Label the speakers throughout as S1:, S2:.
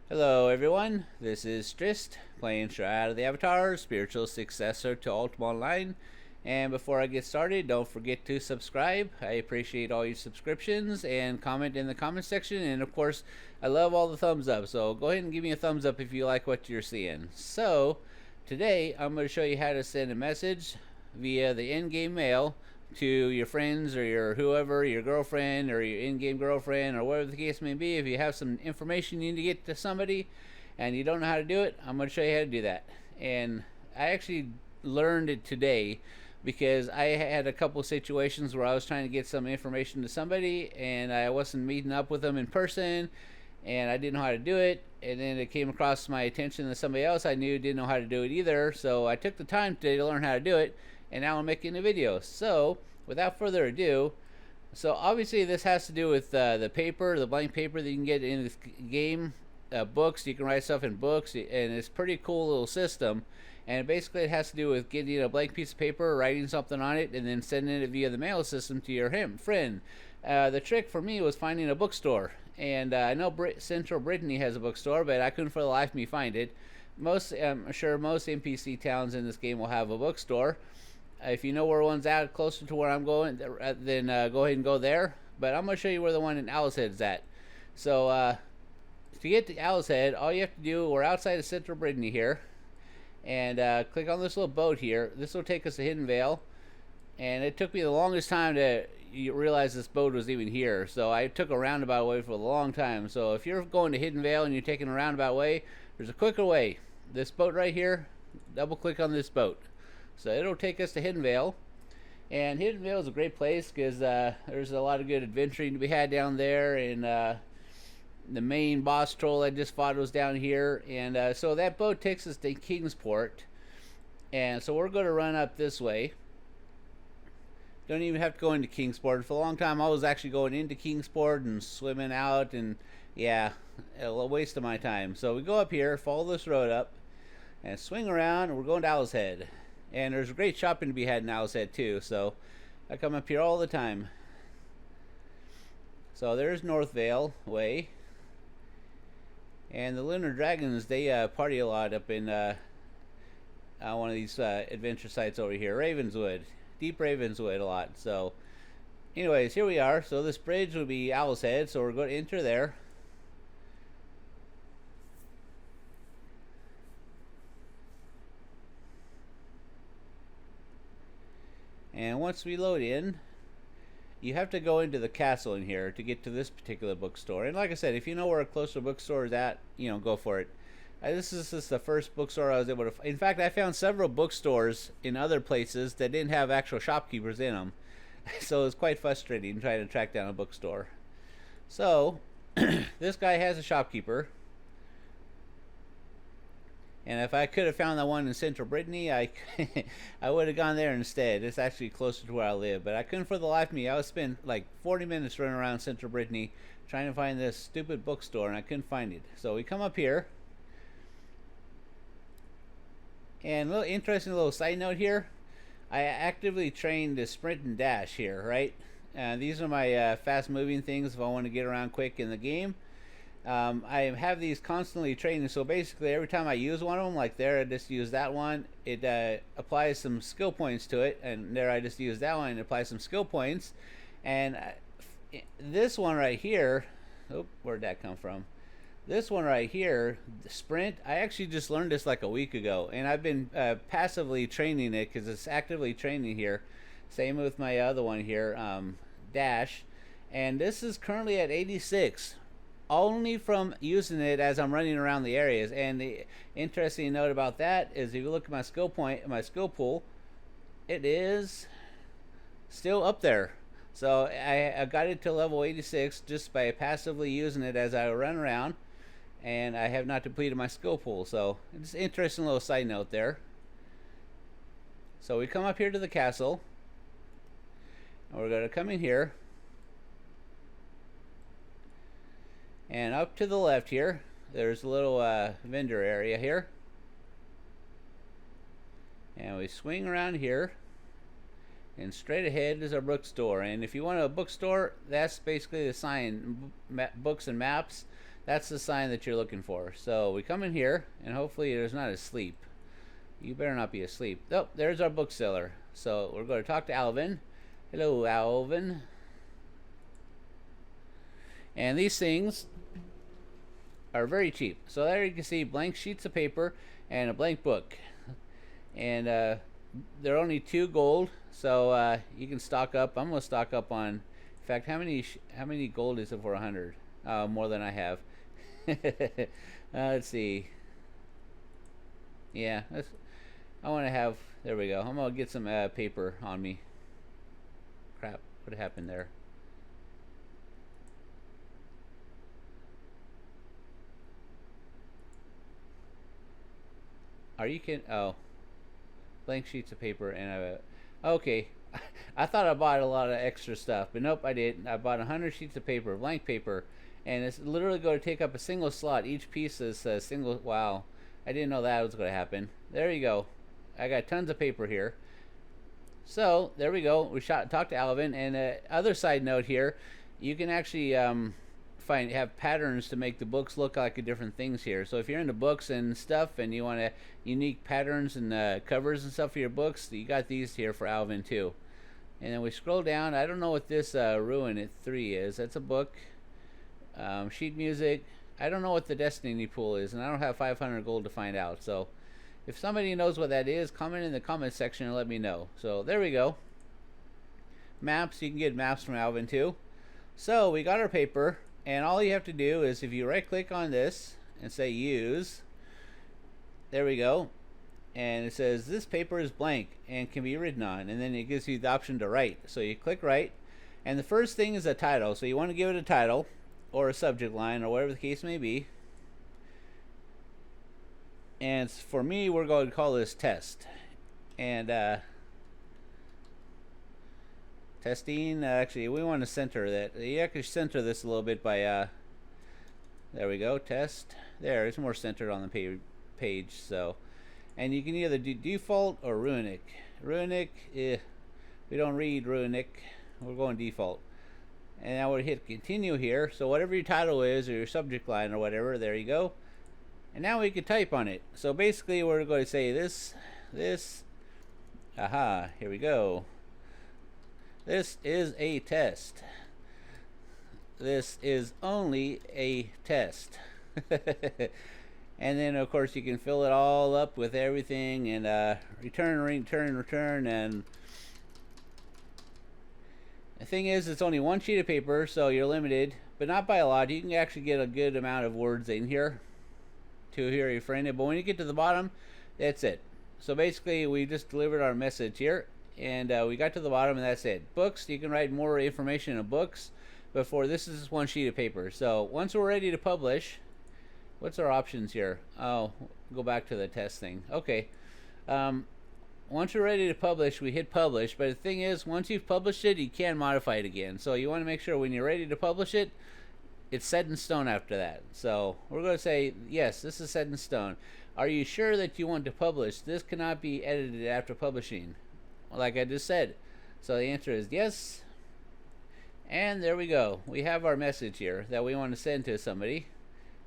S1: Hello everyone, this is Trist, playing Shroud of the Avatar, spiritual successor to Ultima Online. And before I get started, don't forget to subscribe. I appreciate all your subscriptions and comment in the comment section. And of course, I love all the thumbs up, so go ahead and give me a thumbs up if you like what you're seeing. So, today I'm going to show you how to send a message via the in-game mail to your friends or your whoever, your girlfriend or your in-game girlfriend or whatever the case may be. If you have some information you need to get to somebody and you don't know how to do it, I'm going to show you how to do that. And I actually learned it today because I had a couple situations where I was trying to get some information to somebody and I wasn't meeting up with them in person and I didn't know how to do it, and then it came across my attention that somebody else I knew didn't know how to do it either, so I took the time today to learn how to do it, and now I'm making a video. So without further ado, so obviously this has to do with the paper, the blank paper that you can get in this game. Books, you can write stuff in books, and it's a pretty cool little system. And basically it has to do with getting a blank piece of paper, writing something on it, and then sending it via the mail system to your friend. The trick for me was finding a bookstore, and I know Central Brittany has a bookstore, but I couldn't for the life of me find it. I'm sure most NPC towns in this game will have a bookstore. If you know where one's at closer to where I'm going, then go ahead and go there. But I'm going to show you where the one in Owl's Head is at. So to get to Owl's Head, all you have to do, we're outside of Central Brittany here, and click on this little boat here. This will take us to Hidden Vale, and it took me the longest time to realize this boat was even here. So I took a roundabout way for a long time. So if you're going to Hidden Vale and you're taking a roundabout way, there's a quicker way. This boat right here, double click on this boat. So it'll take us to Hidden Vale. And Hidden Vale is a great place because there's a lot of good adventuring to be had down there. And the main boss troll I just fought was down here. And so that boat takes us to Kingsport. And so we're going to run up this way. Don't even have to go into Kingsport. For a long time I was actually going into Kingsport and swimming out. And yeah, a waste of my time. So we go up here, follow this road up, and swing around. And we're going to Owl's Head. And there's great shopping to be had in Owl's Head too, so I come up here all the time. So there's North Vale Way. And the Lunar Dragons, they party a lot up in one of these adventure sites over here. Ravenswood. Deep Ravenswood a lot. So anyways, here we are. So this bridge will be Owl's Head, so we're going to enter there. And once we load in, you have to go into the castle in here to get to this particular bookstore. And like I said, if you know where a closer bookstore is at, go for it. This is just the first bookstore I was able to in fact, I found several bookstores in other places that didn't have actual shopkeepers in them. So it was quite frustrating trying to track down a bookstore. So, this guy has a shopkeeper. And if I could have found that one in Central Brittany, I would have gone there instead. It's actually closer to where I live. But I couldn't for the life of me. I would spend like 40 minutes running around Central Brittany trying to find this stupid bookstore, and I couldn't find it. So we come up here. And a little interesting little side note here. I actively train to sprint and dash here, right? These are my fast moving things if I want to get around quick in the game. I have these constantly training, so basically every time I use one of them, like there I just use that one, it applies some skill points to it, and there I just use that one and apply some skill points. And this one right here, where'd that come from? This one right here, the sprint, I actually just learned this like a week ago, and I've been passively training it because it's actively training here. Same with my other one here, dash, and this is currently at 86. Only from using it as I'm running around the areas. And the interesting note about that is if you look at my skill pool, it is still up there. So I got it to level 86 just by passively using it as I run around, and I have not depleted my skill pool. So it's an interesting little side note there. So we come up here to the castle, and we're going to come in here. And up to the left here, there's a little vendor area here. And we swing around here. And straight ahead is our bookstore. And if you want a bookstore, that's basically the sign, books and maps. that's the sign that you're looking for. So we come in here, and hopefully there's not asleep. You better not be asleep. Oh, there's our bookseller. So we're going to talk to Alvin. Hello, Alvin. And these things are very cheap. So there you can see blank sheets of paper and a blank book. And they're only 2 gold. So you can stock up. I'm going to stock up on... In fact, how many gold is it for 100? More than I have. Let's see. Yeah, I want to have... There we go. I'm going to get some paper on me. Crap. What happened there? Are you kidding? Oh. Blank sheets of paper and okay. I thought I bought a lot of extra stuff, but nope, I didn't. I bought 100 sheets of paper, blank paper, and it's literally going to take up a single slot. Each piece is a single... Wow. I didn't know that was going to happen. There you go. I got tons of paper here. So, there we go. We talked to Alvin, and other side note here, you can actually have patterns to make the books look like different things here. So if you're into books and stuff and you want unique patterns and covers and stuff for your books, you got these here for Alvin too. And then we scroll down. I don't know what this Ruin It 3 is. That's a book. Sheet music. I don't know what the Destiny Pool is, and I don't have 500 gold to find out. So if somebody knows what that is, comment in the comment section and let me know. So there we go. Maps. You can get maps from Alvin too. So we got our paper. And all you have to do is, if you right click on this and say use, there we go, and it says this paper is blank and can be written on, and then it gives you the option to write. So you click write, and the first thing is a title. So you want to give it a title or a subject line or whatever the case may be. And for me, we're going to call this test. And testing. Actually, we want to center that. You actually center this a little bit by there we go, test. There, it's more centered on the page. So, and you can either do default or runic. Runic, we don't read runic. We're going default. And now we'll hit continue here. So whatever your title is or your subject line or whatever, there you go. And now we can type on it. So basically, we're going to say this. Aha, here we go. This is a test. This is only a test. And then, of course, you can fill it all up with everything and return. And the thing is, it's only 1 sheet of paper, so you're limited, but not by a lot. You can actually get a good amount of words in here to hear your friend. But when you get to the bottom, that's it. So basically, we just delivered our message here. And we got to the bottom, and that's it. Books, you can write more information in books. Before, this is 1 sheet of paper. So once we're ready to publish, what's our options here? Oh, go back to the test thing. Okay. Once we're ready to publish, we hit publish. But the thing is, once you've published it, you can modify it again. So you want to make sure when you're ready to publish it, it's set in stone after that. So we're going to say, yes, this is set in stone. Are you sure that you want to publish? This cannot be edited after publishing, like I just said. So the answer is yes. And there we go. We have our message here that we want to send to somebody.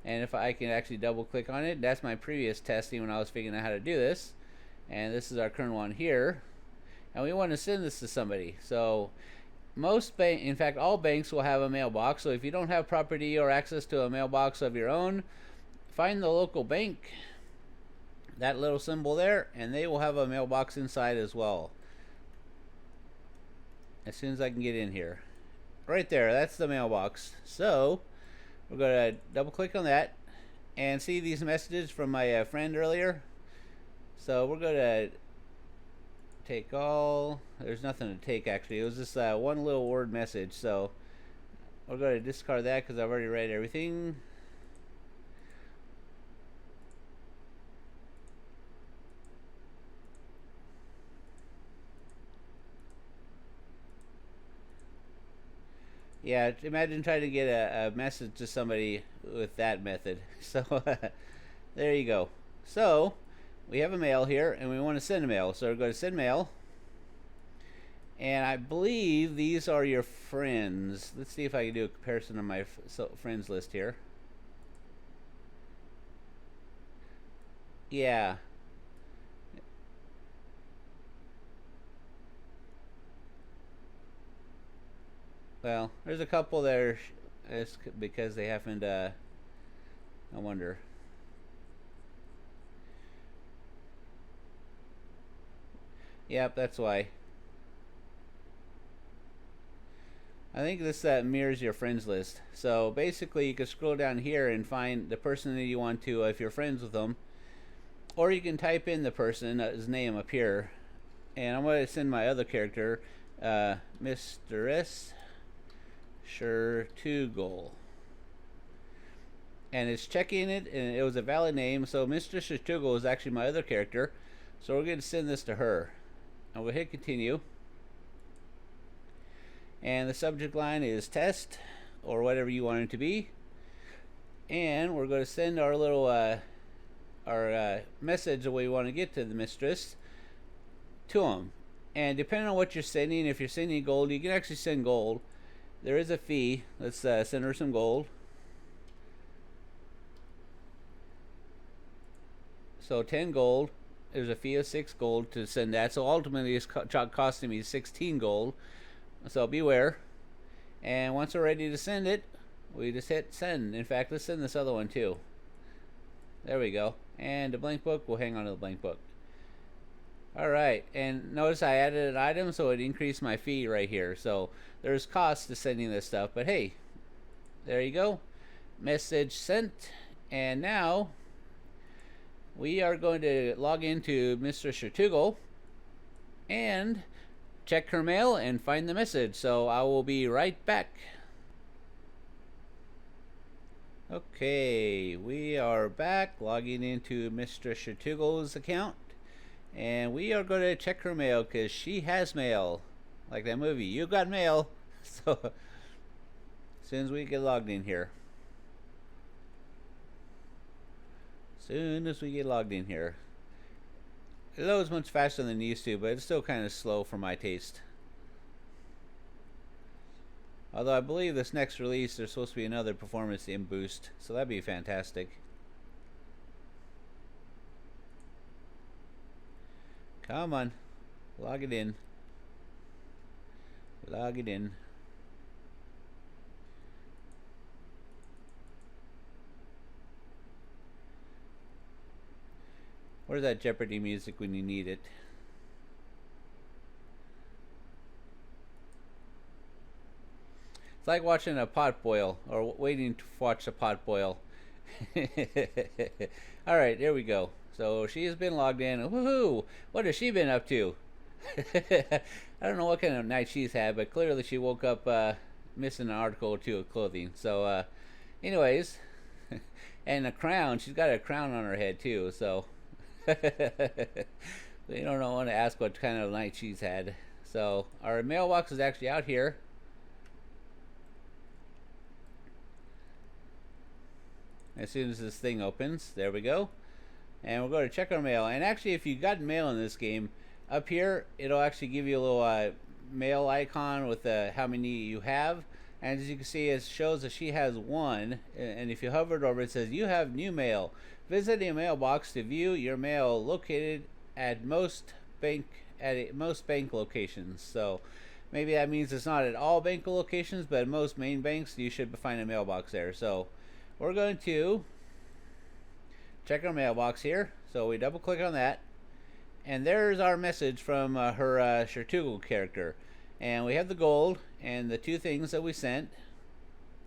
S1: And if I can actually double click on it, that's my previous testing when I was figuring out how to do this. And this is our current one here. And we want to send this to somebody. So most bank, in fact, all banks will have a mailbox. So if you don't have property or access to a mailbox of your own, find the local bank, that little symbol there, and they will have a mailbox inside as well. As soon as I can get in here. Right there, that's the mailbox. So we're going to double click on that and see these messages from my friend earlier. So we're going to take all. There's nothing to take, actually. It was just one little word message. So we're going to discard that because I've already read everything. Yeah, imagine trying to get a message to somebody with that method. So there you go. So we have a mail here, and we want to send a mail. So we're going to send mail. And I believe these are your friends. Let's see if I can do a comparison on my friends list here. Yeah. Well, there's a couple there. It's because they haven't. I wonder. Yep, that's why. I think this mirrors your friends list. So basically, you can scroll down here and find the person that you want to, if you're friends with them, or you can type in the person's name up here. And I'm going to send my other character, Mr. Shroud. And it's checking it, and it was a valid name. So Mr. Shroud is actually my other character. So we're going to send this to her. And we'll hit continue. And the subject line is test, or whatever you want it to be. And we're going to send our little message that we want to get to the mistress to them. And depending on what you're sending, if you're sending gold, you can actually send gold. There is a fee. Let's send her some gold. So 10 gold. There's a fee of 6 gold to send that. So ultimately it's costing me 16 gold. So beware. And once we're ready to send it, we just hit send. In fact, let's send this other one too. There we go. And the blank book, we'll hang on to the blank book. Alright, and notice I added an item, so it increased my fee right here. So there's cost to sending this stuff, but hey, there you go. Message sent. And now we are going to log into Mr. Shroud and check her mail and find the message. So I will be right back. Okay, we are back, logging into Mr. Shroud's account, and we are going to check her mail because she has mail, like that movie. You got mail. So as soon as we get logged in here, it loads much faster than it used to, but it's still kind of slow for my taste. Although I believe this next release there's supposed to be another performance in boost, so that'd be fantastic. Come on, log it in. Log it in. Where's that Jeopardy music when you need it? It's like watching a pot boil, or waiting to watch a pot boil. Alright, there we go. So she has been logged in. Woohoo! What has she been up to? I don't know what kind of night she's had, but clearly she woke up missing an article or two of clothing. So, anyways, and a crown. She's got a crown on her head too. So, you don't want to ask what kind of night she's had. So, our mailbox is actually out here. As soon as this thing opens, there we go. And we're going to check our mail. And actually, if you got mail in this game, up here, it'll actually give you a little mail icon with how many you have. And as you can see, it shows that she has 1. And if you hover it over, it says, you have new mail. Visit a mailbox to view your mail located at most bank locations. So maybe that means it's not at all bank locations, but at most main banks, you should find a mailbox there. So we're going to check our mailbox here. So we double click on that, and there's our message from her Shroud character. And we have the gold and the 2 things that we sent,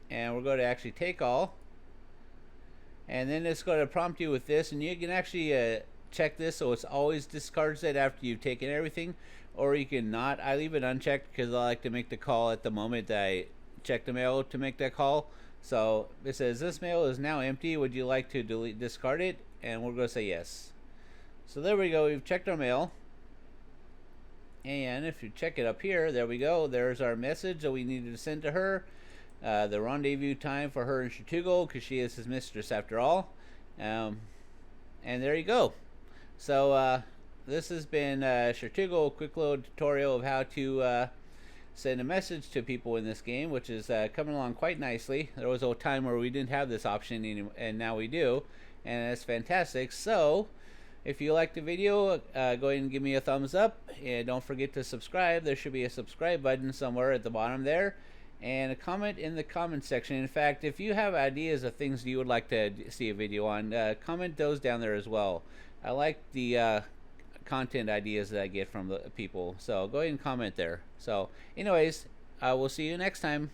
S1: and we're going to actually take all, and then it's going to prompt you with this, and you can actually check this so it's always discards it after you've taken everything, or you can not. I leave it unchecked because I like to make the call at the moment that I check the mail to make that call. So it says, this mail is now empty. Would you like to discard it? And we're going to say yes. So there we go. We've checked our mail. And if you check it up here, there we go. There's our message that we needed to send to her. The rendezvous time for her and Shroud, because she is his mistress after all. And there you go. So this has been Shroud, quick little tutorial of how to send a message to people in this game, which is coming along quite nicely. There was a time where we didn't have this option, and now we do, and it's fantastic. So If you like the video, go ahead and give me a thumbs up, and don't forget to subscribe. There should be a subscribe button somewhere at the bottom there, and a comment in the comment section. In fact, if you have ideas of things you would like to see a video on, comment those down there as well. I like the content ideas that I get from the people, so go ahead and comment there. So anyways, I will see you next time.